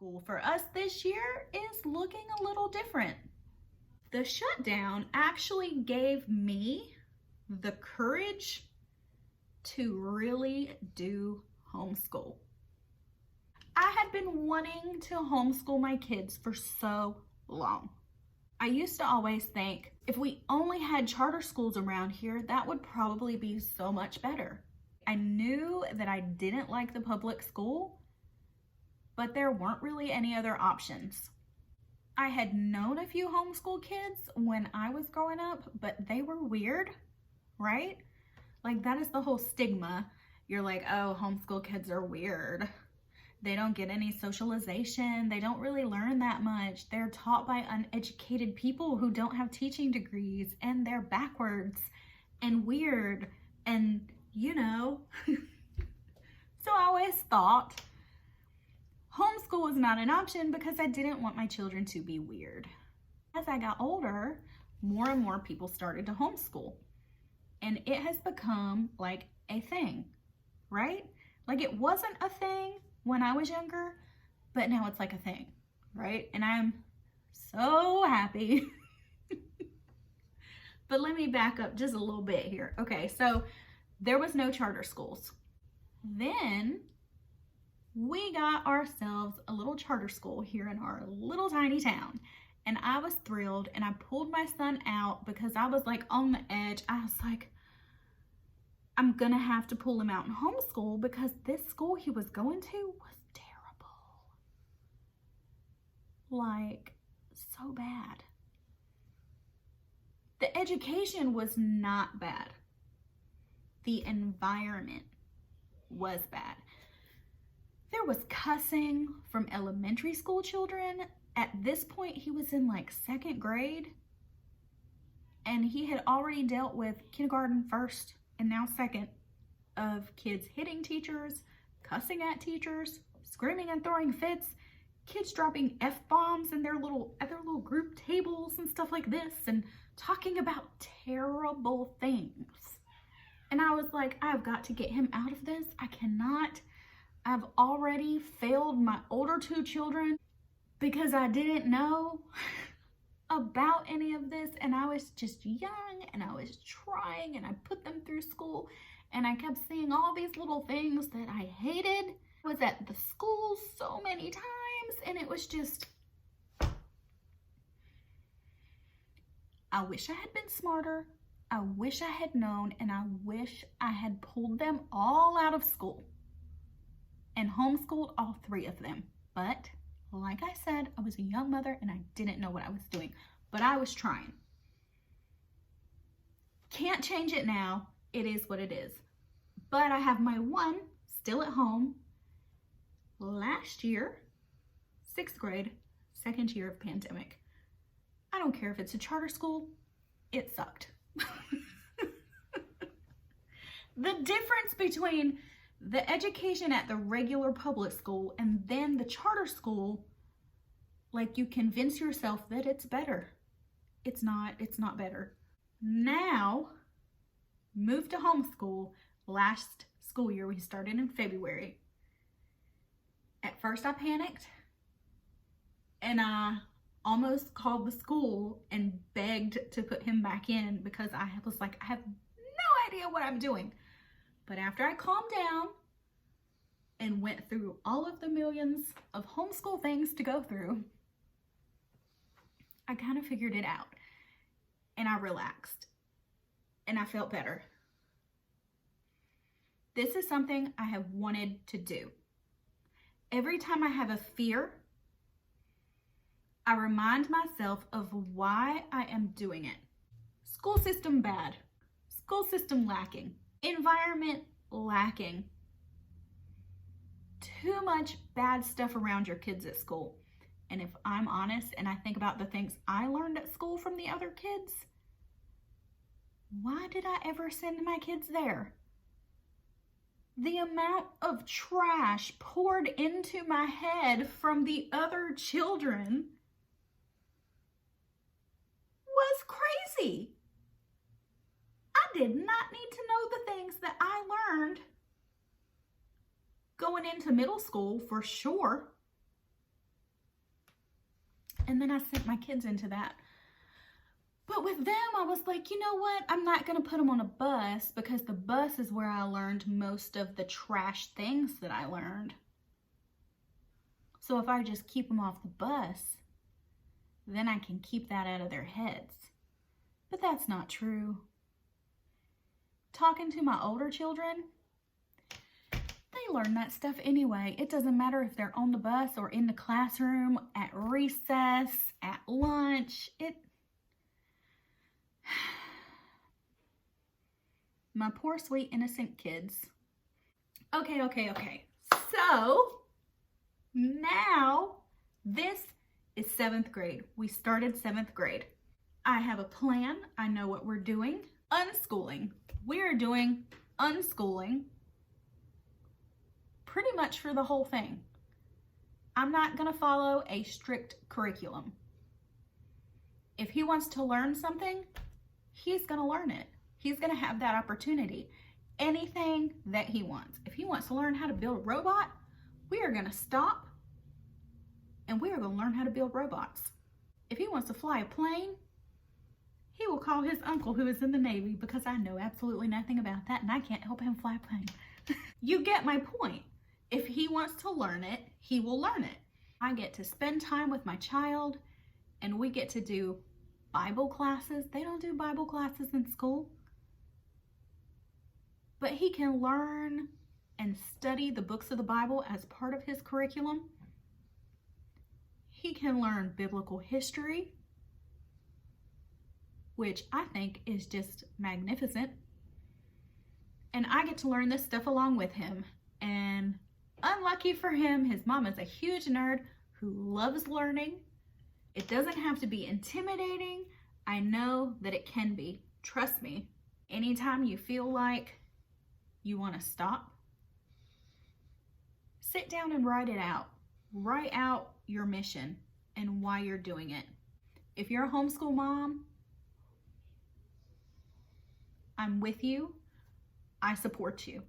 School for us this year is looking a little different. The shutdown actually gave me the courage to really do homeschool. I had been wanting to homeschool my kids for so long. I used to always think if we only had charter schools around here, that would probably be so much better. I knew that I didn't like the public school, but there weren't really any other options. I had known a few homeschool kids when I was growing up, but they were weird, right? Like, that is the whole stigma. You're like, oh, homeschool kids are weird. They don't get any socialization. They don't really learn that much. They're taught by uneducated people who don't have teaching degrees, and they're backwards and weird and, you know. So I always thought homeschool was not an option because I didn't want my children to be weird. As I got older, more and more people started to homeschool, and it has become like a thing, right? Like, it wasn't a thing when I was younger, but now it's like a thing, right? And I'm so happy. But let me back up just a little bit here. Okay, so there was no charter schools. Then we got ourselves a little charter school here in our little tiny town. And I was thrilled, and I pulled my son out because I was like on the edge. I was like, I'm gonna have to pull him out and homeschool because this school he was going to was terrible. Like, so bad. The education was not bad. The environment was bad. There was cussing from elementary school children. At this point, he was in like 2nd grade, and he had already dealt with kindergarten first and now 2nd of kids hitting teachers, cussing at teachers, screaming and throwing fits, kids dropping F-bombs in their other little group tables and stuff like this, and talking about terrible things. And I was like, I've got to get him out of this. I cannot. I've already failed my older 2 children because I didn't know about any of this, and I was just young, and I was trying, and I put them through school, and I kept seeing all these little things that I hated. I was at the school so many times, and it was just, I wish I had been smarter. I wish I had known, and I wish I had pulled them all out of school and homeschooled all 3 of them. But like I said, I was a young mother and I didn't know what I was doing, but I was trying. Can't change it now. It is what it is. But I have my one still at home. Last year, 6th grade, 2nd year of pandemic. I don't care if it's a charter school, it sucked. The difference between the education at the regular public school and then the charter school, like, you convince yourself that it's better. It's not better. Now, moved to homeschool last school year. We started in February. At first I panicked, and I almost called the school and begged to put him back in because I was like, I have no idea what I'm doing. But after I calmed down and went through all of the millions of homeschool things to go through, I kind of figured it out, and I relaxed, and I felt better. This is something I have wanted to do. Every time I have a fear, I remind myself of why I am doing it. School system bad, school system lacking, environment lacking, too much bad stuff around your kids at school. And if I'm honest and I think about the things I learned at school from the other kids, why did I ever send my kids there? The amount of trash poured into my head from the other children was crazy. I did not need to know the things that I learned going into middle school, for sure. And then I sent my kids into that. But with them, I was like, you know what? I'm not going to put them on a bus because the bus is where I learned most of the trash things that I learned. So if I just keep them off the bus, then I can keep that out of their heads. But that's not true. Talking to my older children, they learn that stuff anyway. It doesn't matter if they're on the bus or in the classroom, at recess, at lunch. My poor, sweet, innocent kids. Okay. So, now, this is 7th grade. We started 7th grade. I have a plan. I know what we're doing. Unschooling. We're doing unschooling pretty much for the whole thing. I'm not going to follow a strict curriculum. If he wants to learn something, he's going to learn it. He's going to have that opportunity. Anything that he wants. If he wants to learn how to build a robot, we are going to stop and we are going to learn how to build robots. If he wants to fly a plane, he will call his uncle who is in the Navy because I know absolutely nothing about that and I can't help him fly a plane. You get my point. If he wants to learn it, he will learn it. I get to spend time with my child and we get to do Bible classes. They don't do Bible classes in school. But he can learn and study the books of the Bible as part of his curriculum. He can learn biblical history, which I think is just magnificent. And I get to learn this stuff along with him. And unlucky for him, his mom is a huge nerd who loves learning. It doesn't have to be intimidating. I know that it can be. Trust me. Anytime you feel like you want to stop, sit down and write it out. Write out your mission and why you're doing it. If you're a homeschool mom, I'm with you. I support you.